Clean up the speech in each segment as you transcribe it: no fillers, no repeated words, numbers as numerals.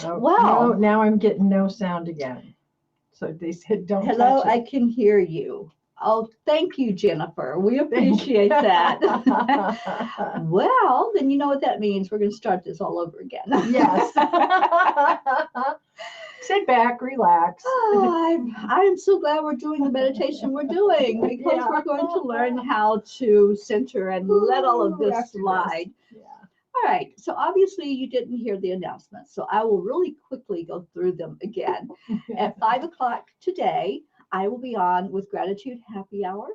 Oh, Well, now I'm getting no sound again. So they said don't hello, touch I it. can hear you. Oh, thank you, Jennifer. We Thank you. appreciate that. Well, then you know what that means. We're going to start this all over again. Yes. Sit back, relax. I'm so glad we're doing the meditation we're doing because Yeah. we're going to learn how to center and let all of this After slide. Yeah. All right, so obviously you didn't hear the announcements, so I will really quickly go through them again. At 5 o'clock today, I will be on with Gratitude Happy Hour.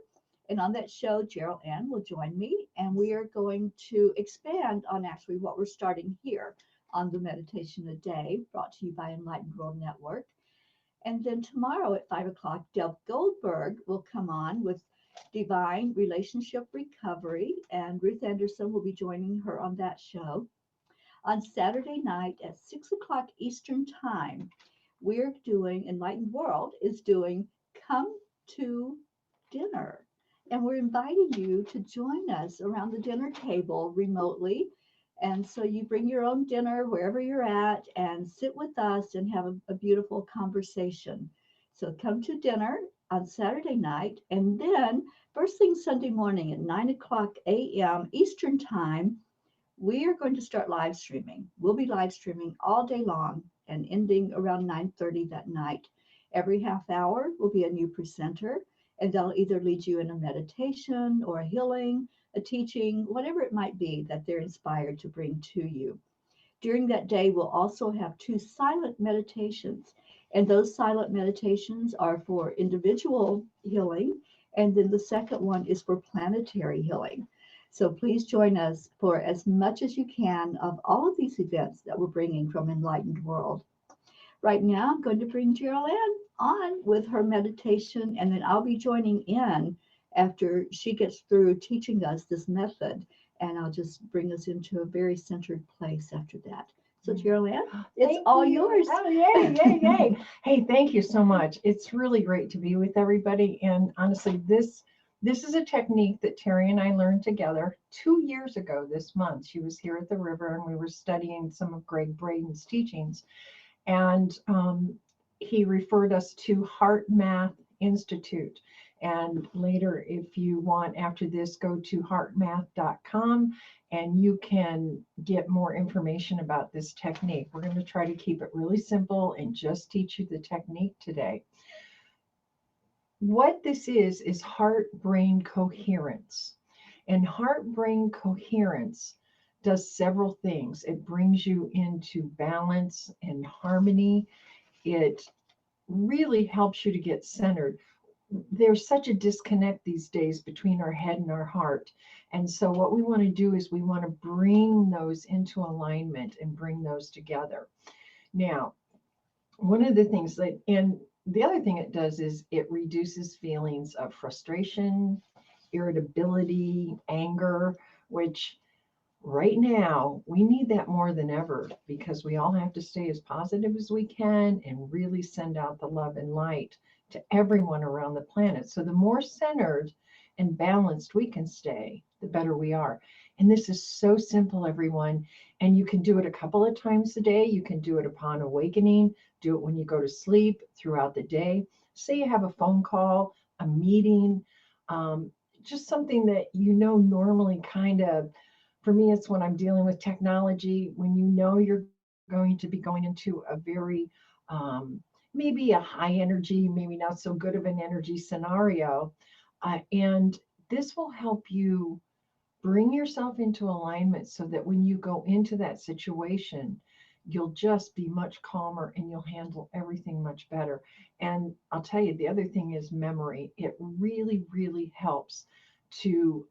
And on that show, Jeryl Anne will join me, and we are going to expand on actually what we're starting here on the Meditation a Day, brought to you by Enlightened World Network. And then tomorrow at 5 o'clock, Deb Goldberg will come on with Divine Relationship Recovery, and Ruth Anderson will be joining her on that show. On Saturday night at 6 o'clock Eastern Time, we're doing, Enlightened World is doing Come to Dinner. And we're inviting you to join us around the dinner table remotely. And so you bring your own dinner wherever you're at and sit with us and have a beautiful conversation. So come to dinner on Saturday night. And then first thing Sunday morning at 9 o'clock a.m. Eastern Time, we are going to start live streaming. We'll be live streaming all day long and ending around 9:30 that night. Every half hour will be a new presenter, and they'll either lead you in a meditation or a healing, a teaching, whatever it might be that they're inspired to bring to you. During that day, we'll also have 2 silent meditations, and those silent meditations are for individual healing, and then the second one is for planetary healing. So please join us for as much as you can of all of these events that we're bringing from Enlightened World. Right now, I'm going to bring Jeryl Anne on with her meditation, and then I'll be joining in after she gets through teaching us this method, and I'll just bring us into a very centered place after that. So, Jeryl Anne, it's Thank all you. yours. Oh, yay, yay, yay. Hey, thank you so much. It's really great to be with everybody. And honestly, this is a technique that Terry and I learned together 2 years ago this month. She was here at the river and we were studying some of Greg Braden's teachings. And he referred us to Heart Math Institute. And later, if you want, after this, go to heartmath.com and you can get more information about this technique. We're going to try to keep it really simple and just teach you the technique today. What this is heart-brain coherence. And heart-brain coherence does several things. It brings you into balance and harmony. It really helps you to get centered. There's such a disconnect these days between our head and our heart. And so what we want to do is we want to bring those into alignment and bring those together. Now, one of the things that, and the other thing it does is it reduces feelings of frustration, irritability, anger, which right now we need that more than ever because we all have to stay as positive as we can and really send out the love and light to everyone around the planet. So the more centered and balanced we can stay, the better we are. And this is so simple, everyone. And you can do it a couple of times a day. You can do it upon awakening, do it when you go to sleep, throughout the day. Say you have a phone call, a meeting, just something that you know normally kind of, for me, it's when I'm dealing with technology, when you know you're going to be going into a very, maybe a high energy, maybe not so good of an energy scenario. And this will help you bring yourself into alignment so that when you go into that situation, you'll just be much calmer and you'll handle everything much better. And I'll tell you, the other thing is memory. It really, really helps to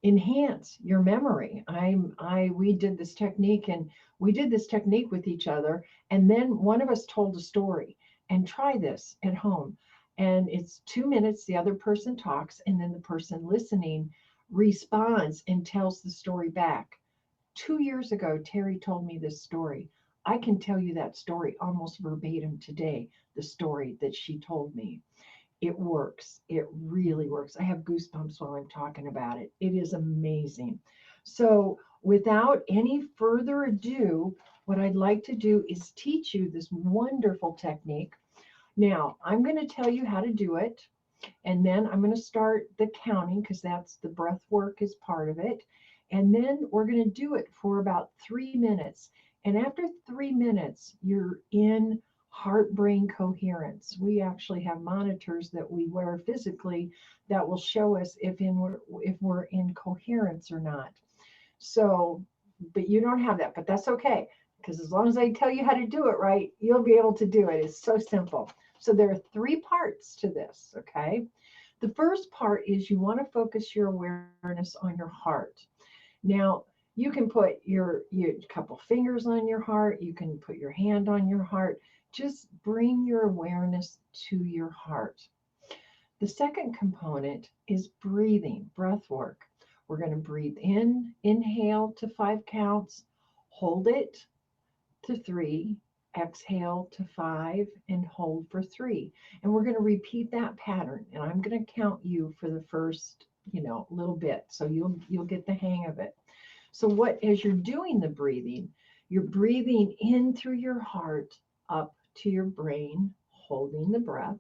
enhance your memory. We did this technique and we did this technique with each other. And then one of us told a story, and try this at home. And it's 2 minutes, the other person talks, and then the person listening responds and tells the story back. 2 years ago, Terry told me this story. I can tell you that story almost verbatim today, the story that she told me. It works. It really works. I have goosebumps while I'm talking about it. It is amazing. So without any further ado, what I'd like to do is teach you this wonderful technique. Now, I'm going to tell you how to do it, and then I'm going to start the counting because that's the breath work is part of it. And then we're going to do it for about 3 minutes. And after 3 minutes, you're in heart brain coherence. We actually have monitors that we wear physically that will show us if we're in coherence or not. So, but you don't have that, but that's okay. Because as long as I tell you how to do it right, you'll be able to do it. It's so simple. So there are 3 parts to this, okay? The first part is you want to focus your awareness on your heart. Now, you can put your couple fingers on your heart, you can put your hand on your heart. Just bring your awareness to your heart. The second component is breathing, breath work. We're going to breathe in, inhale to 5 counts, hold it to 3, exhale to 5, and hold for 3. And we're going to repeat that pattern. And I'm going to count you for the first, little bit, so you'll get the hang of it. So as you're doing the breathing, you're breathing in through your heart up to your brain, holding the breath,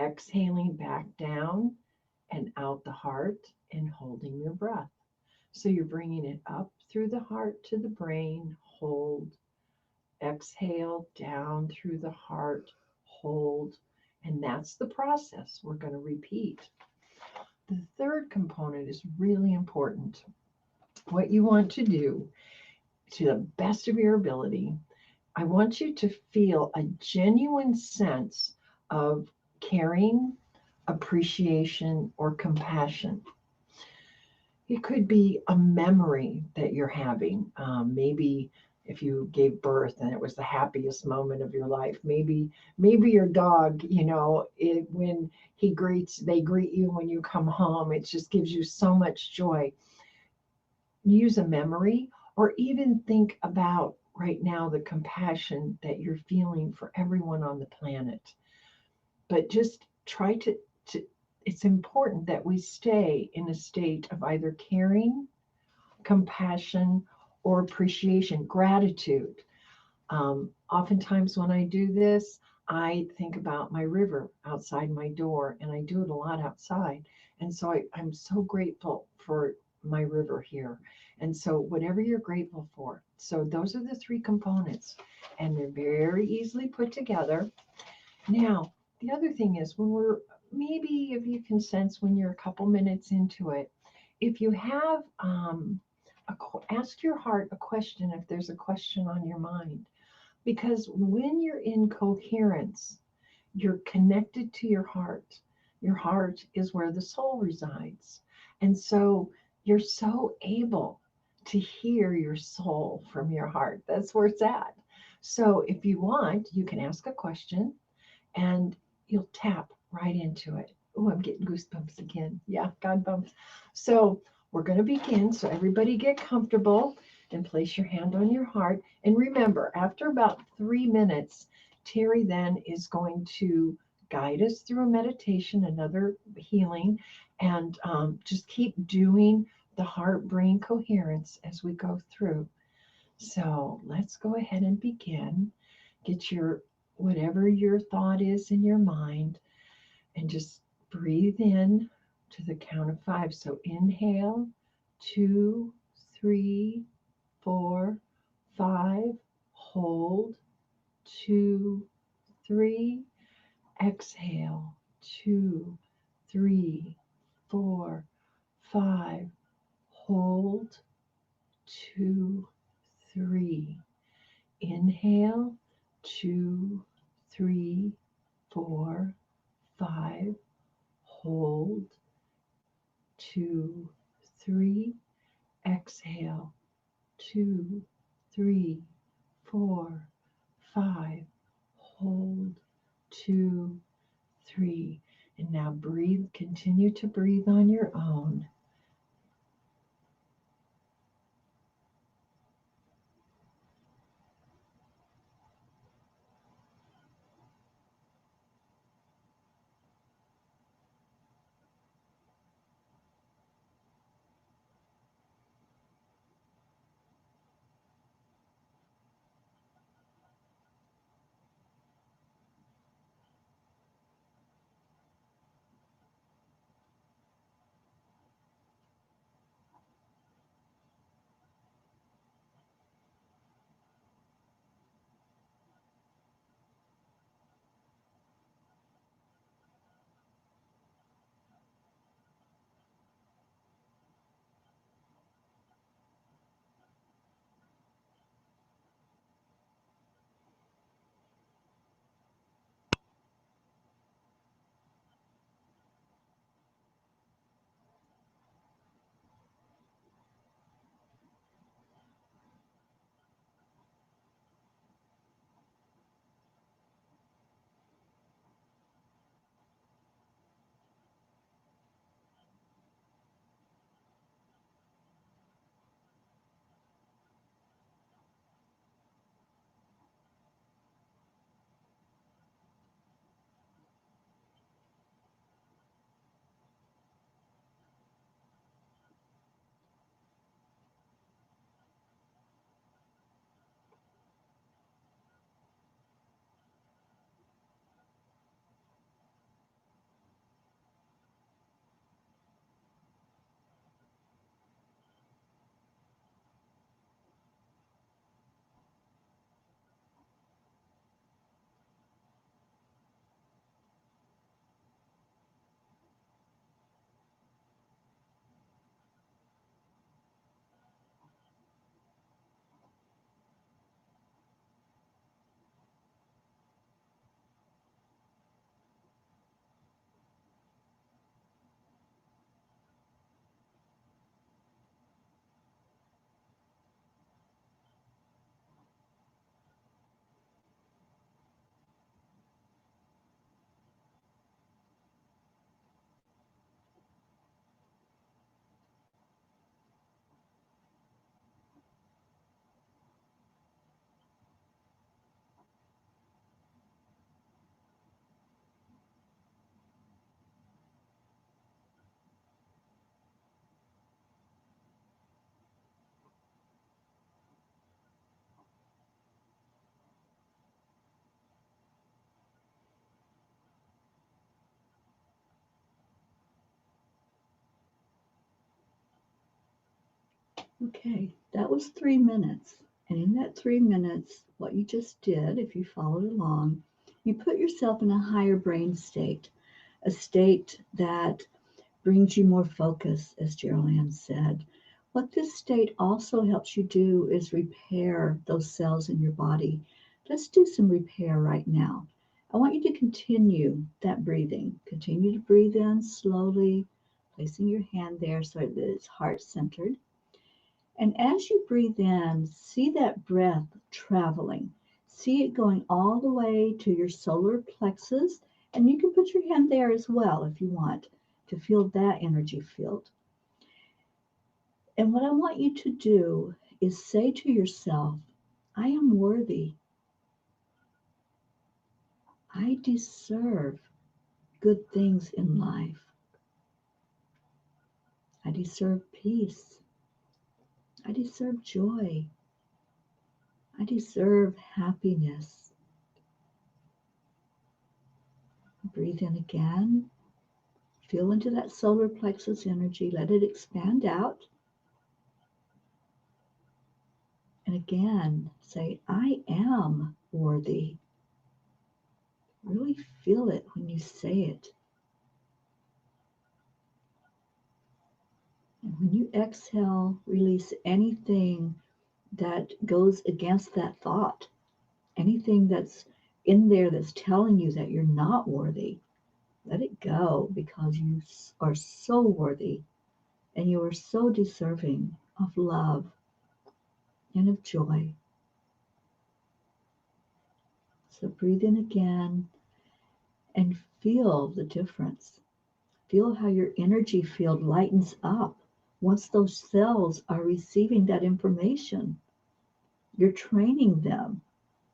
exhaling back down and out the heart and holding your breath. So you're bringing it up through the heart to the brain, hold, exhale down through the heart, hold, and that's the process we're going to repeat. The third component is really important. What you want to do, to the best of your ability, I want you to feel a genuine sense of caring, appreciation, or compassion. It could be a memory that you're having. Maybe if you gave birth and it was the happiest moment of your life. Maybe your dog, when they greet you when you come home. It just gives you so much joy. Use a memory, or even think about right now the compassion that you're feeling for everyone on the planet. But just try to it's important that we stay in a state of either caring, compassion, or appreciation, gratitude. Oftentimes when I do this, I think about my river outside my door, and I do it a lot outside. And so I'm so grateful for my river here. And so whatever you're grateful for. So those are the 3 components, and they're very easily put together. Now, the other thing is maybe if you can sense when you're a couple minutes into it, if you have, ask your heart a question if there's a question on your mind. Because when you're in coherence, you're connected to your heart. Your heart is where the soul resides. And so you're so able to hear your soul from your heart. That's where it's at. So if you want, you can ask a question and you'll tap right into it. Oh, I'm getting goosebumps again. Yeah, God bumps. So we're going to begin. So everybody get comfortable and place your hand on your heart. And remember, after about 3 minutes, Terry then is going to guide us through a meditation, another healing, and just keep doing the heart-brain coherence as we go through. So let's go ahead and begin. Get whatever your thought is in your mind, and just breathe in to the count of 5. So inhale, 2, 3, 4, 5. Hold, 2, 3. Exhale, 2, 3, 4, 5. Hold, 2, 3. Inhale, 2, 3, 4, 5. Hold, 2, 3. Exhale, 2, 3, 4, 5. Hold, 2, 3. And now breathe, continue to breathe on your own. Okay, that was 3 minutes. And in that 3 minutes, what you just did, if you followed along, you put yourself in a higher brain state, a state that brings you more focus, as Jeryl Anne said. What this state also helps you do is repair those cells in your body. Let's do some repair right now. I want you to continue that breathing. Continue to breathe in slowly, placing your hand there so that it's heart centered. And as you breathe in, see that breath traveling. See it going all the way to your solar plexus. And you can put your hand there as well if you want to feel that energy field. And what I want you to do is say to yourself, I am worthy. I deserve good things in life. I deserve peace. I deserve joy. I deserve happiness. Breathe in again. Feel into that solar plexus energy. Let it expand out. And again, say, I am worthy. Really feel it when you say it. And when you exhale, release anything that goes against that thought, anything that's in there that's telling you that you're not worthy. Let it go because you are so worthy and you are so deserving of love and of joy. So breathe in again and feel the difference. Feel how your energy field lightens up once those cells are receiving that information. You're training them.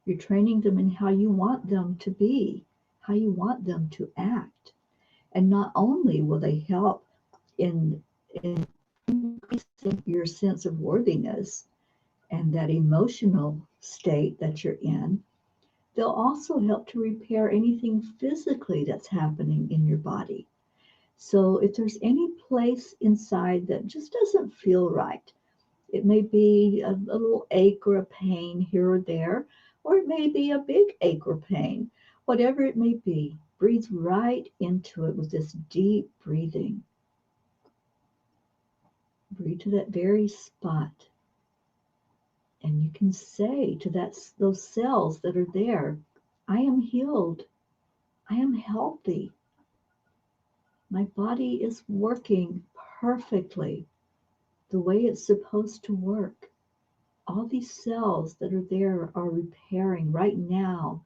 You're training them in how you want them to be, how you want them to act. And not only will they help in increasing your sense of worthiness and that emotional state that you're in, they'll also help to repair anything physically that's happening in your body. So if there's any place inside that just doesn't feel right, it may be a little ache or a pain here or there, or it may be a big ache or pain. Whatever it may be, breathe right into it with this deep breathing. Breathe to that very spot. And you can say to those cells that are there, I am healed. I am healthy. My body is working perfectly the way it's supposed to work. All these cells that are there are repairing right now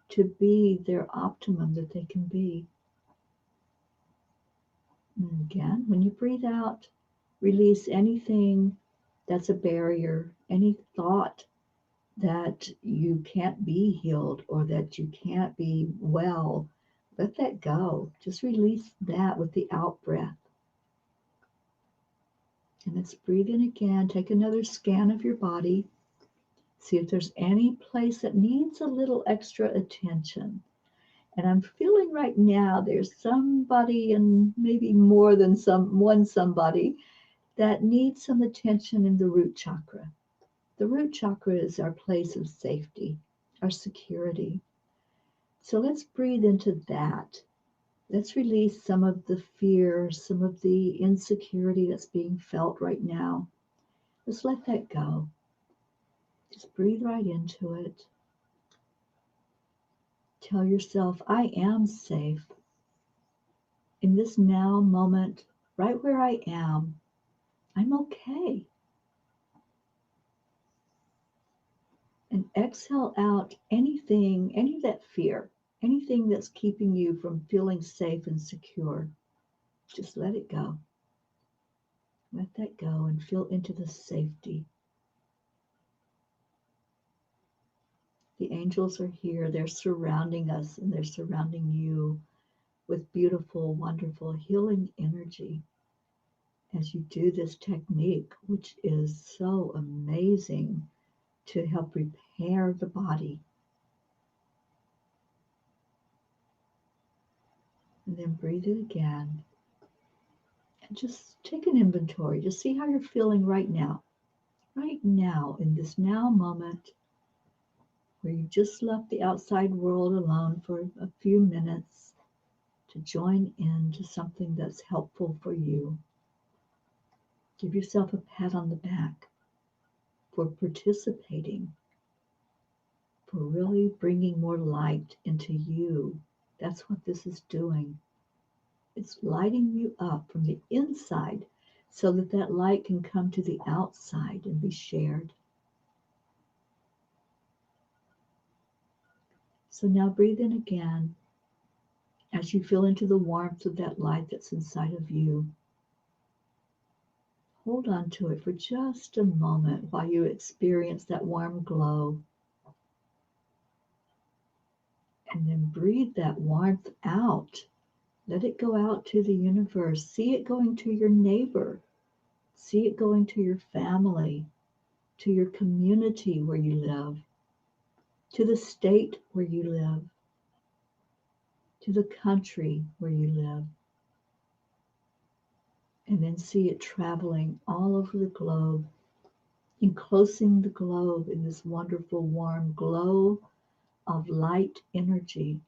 to be their optimum that they can be. And again, when you breathe out, release anything that's a barrier, any thought that you can't be healed or that you can't be well. Let that go. Just release that with the out breath. And let's breathe in again. Take another scan of your body. See if there's any place that needs a little extra attention. And I'm feeling right now there's somebody, and maybe more than one somebody, that needs some attention in the root chakra. The root chakra is our place of safety, our security. So let's breathe into that. Let's release some of the fear, some of the insecurity that's being felt right now. Just let that go. Just breathe right into it. Tell yourself, I am safe. In this now moment, right where I am, I'm okay. And exhale out anything, any of that fear, anything that's keeping you from feeling safe and secure. Just let it go. Let that go and feel into the safety. The angels are here. They're surrounding us and they're surrounding you with beautiful, wonderful healing energy as you do this technique, which is so amazing to help repair the body. And then breathe it again. And just take an inventory. Just see how you're feeling right now. Right now, in this now moment where you just left the outside world alone for a few minutes to join in to something that's helpful for you. Give yourself a pat on the back for participating, for really bringing more light into you. That's what this is doing. It's lighting you up from the inside so that that light can come to the outside and be shared. So now breathe in again as you feel into the warmth of that light that's inside of you. Hold on to it for just a moment while you experience that warm glow. And then breathe that warmth out. Let it go out to the universe. See it going to your neighbor. See it going to your family, to your community where you live, to the state where you live, to the country where you live. And then see it traveling all over the globe, enclosing the globe in this wonderful warm glow of light energy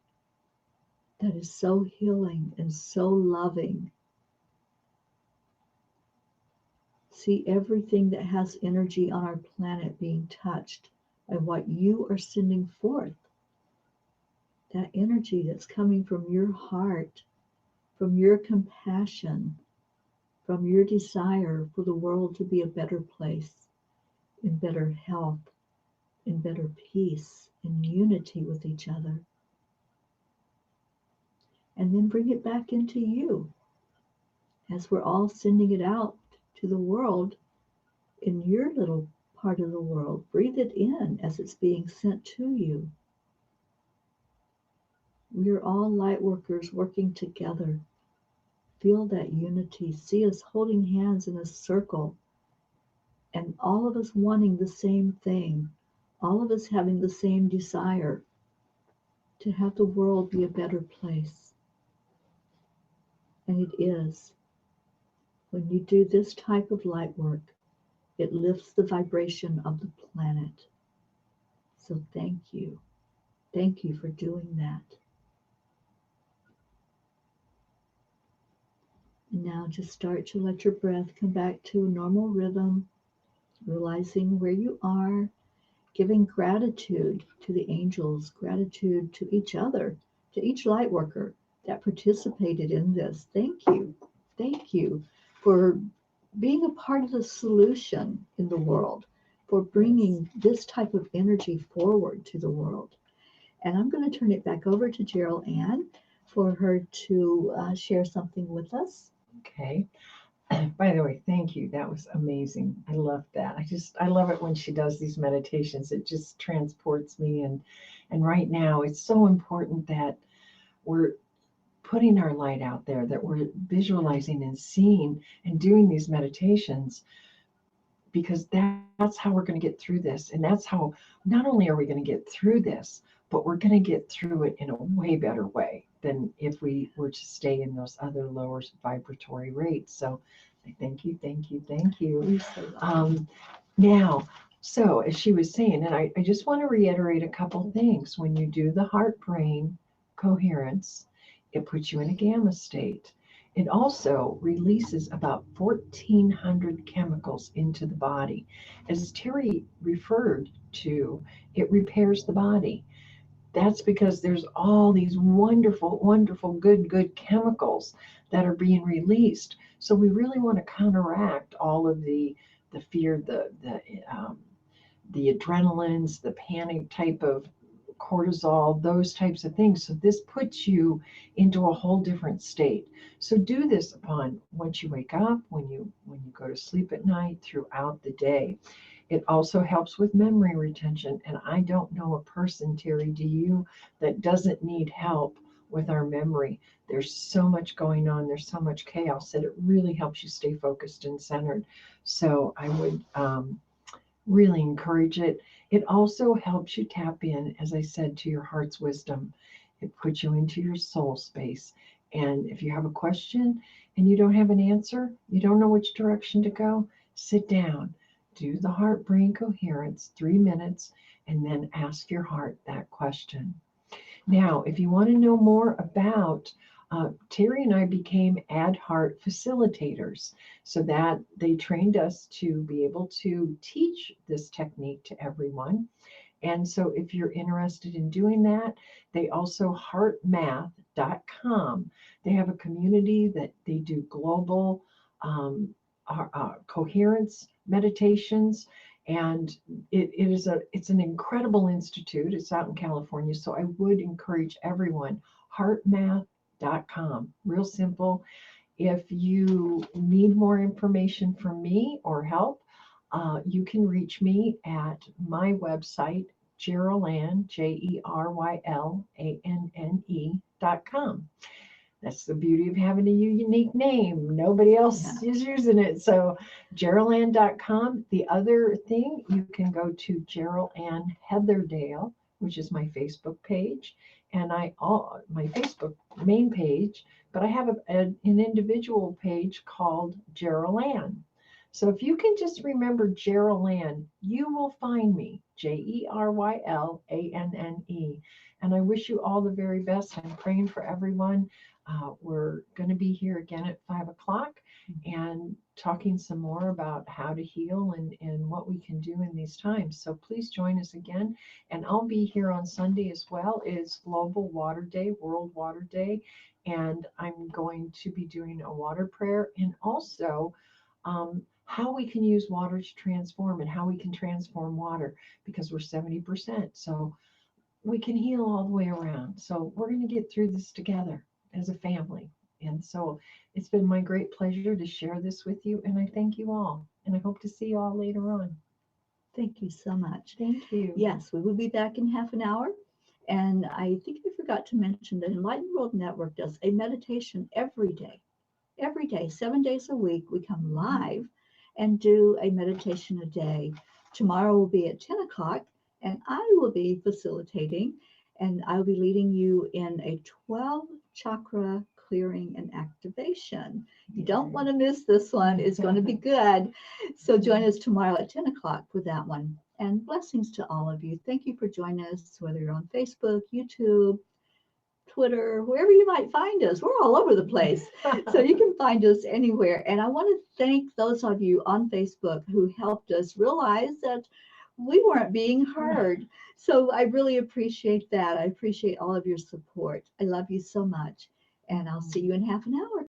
that is so healing and so loving. See everything that has energy on our planet being touched by what you are sending forth. That energy that's coming from your heart, from your compassion, from your desire for the world to be a better place, in better health, in better peace, in unity with each other. And then bring it back into you as we're all sending it out to the world in your little part of the world. Breathe it in as it's being sent to you. We are all light workers working together. Feel that unity. See us holding hands in a circle and all of us wanting the same thing. All of us having the same desire to have the world be a better place. And it is. When you do this type of light work, it lifts the vibration of the planet. So thank you. Thank you for doing that. And now just start to let your breath come back to a normal rhythm, realizing where you are, giving gratitude to the angels, gratitude to each other, to each light worker that participated in this. Thank you. Thank you for being a part of the solution in the world, for bringing this type of energy forward to the world. And I'm going to turn it back over to Jeryl Anne for her to share something with us. Okay. By the way, thank you. That was amazing. I love that. I love it when she does these meditations. It just transports me. And right now, it's so important that we're putting our light out there, that we're visualizing and seeing and doing these meditations, because that's how we're going to get through this. And that's how not only are we going to get through this, but we're going to get through it in a way better way than if we were to stay in those other lower vibratory rates. So I thank you, thank you, thank you. Now, so as she was saying, and I just want to reiterate a couple things. When you do the heart-brain coherence, it puts you in a gamma state. It also releases about 1,400 chemicals into the body. As Terry referred to, it repairs the body. That's because there's all these wonderful, wonderful, good chemicals that are being released. So we really want to counteract all of the fear, the adrenalines, the panic type of cortisol, those types of things. So this puts you into a whole different state. So do this upon once you wake up, when you go to sleep at night, throughout the day. It also helps with memory retention. And I don't know a person, Terry, do you, that doesn't need help with our memory? There's so much going on. There's so much chaos that it really helps you stay focused and centered. So I would really encourage it. It also helps you tap in, as I said, to your heart's wisdom. It puts you into your soul space. And if you have a question and you don't have an answer, you don't know which direction to go, sit down, do the heart brain coherence, 3 minutes, and then ask your heart that question. Now, if you want to know more about Terry and I became ad heart facilitators, so that they trained us to be able to teach this technique to everyone. And so if you're interested in doing that, they also heartmath.com. They have a community that they do global coherence meditations. And it's an incredible institute. It's out in California. So I would encourage everyone, heartmath.com. Real simple. If you need more information from me or help, you can reach me at my website, Jeryl Anne, JERYLANNE.com. That's the beauty of having a unique name. Nobody else is using it. So JerylAnne.com. The other thing, you can go to Jeryl Anne Heatherdale, which is my Facebook page, and my Facebook main page, but I have an individual page called Jeryl Anne. So if you can just remember Jeryl Anne, you will find me, JERYLANNE. And I wish you all the very best. I'm praying for everyone. We're going to be here again at 5 o'clock and talking some more about how to heal and what we can do in these times. So please join us again. And I'll be here on Sunday as well. It's Global Water Day, World Water Day. And I'm going to be doing a water prayer and also how we can use water to transform and how we can transform water because we're 70%. So we can heal all the way around. So we're going to get through this together as a family. And so it's been my great pleasure to share this with you. And I thank you all. And I hope to see you all later on. Thank you so much. Thank you. Yes, we will be back in half an hour. And I think I forgot to mention that Enlightened World Network does a meditation every day. Every day, 7 days a week, we come live and do a meditation a day. Tomorrow will be at 10 o'clock, and I will be facilitating, and I'll be leading you in a 12 chakra clearing and activation. You don't want to miss this one. It's going to be good. So join us tomorrow at 10 o'clock for that one. And blessings to all of you. Thank you for joining us, whether you're on Facebook, YouTube, Twitter, wherever you might find us. We're all over the place. So you can find us anywhere. And I want to thank those of you on Facebook who helped us realize that we weren't being heard. So I really appreciate that. I appreciate all of your support. I love you so much. And I'll see you in half an hour.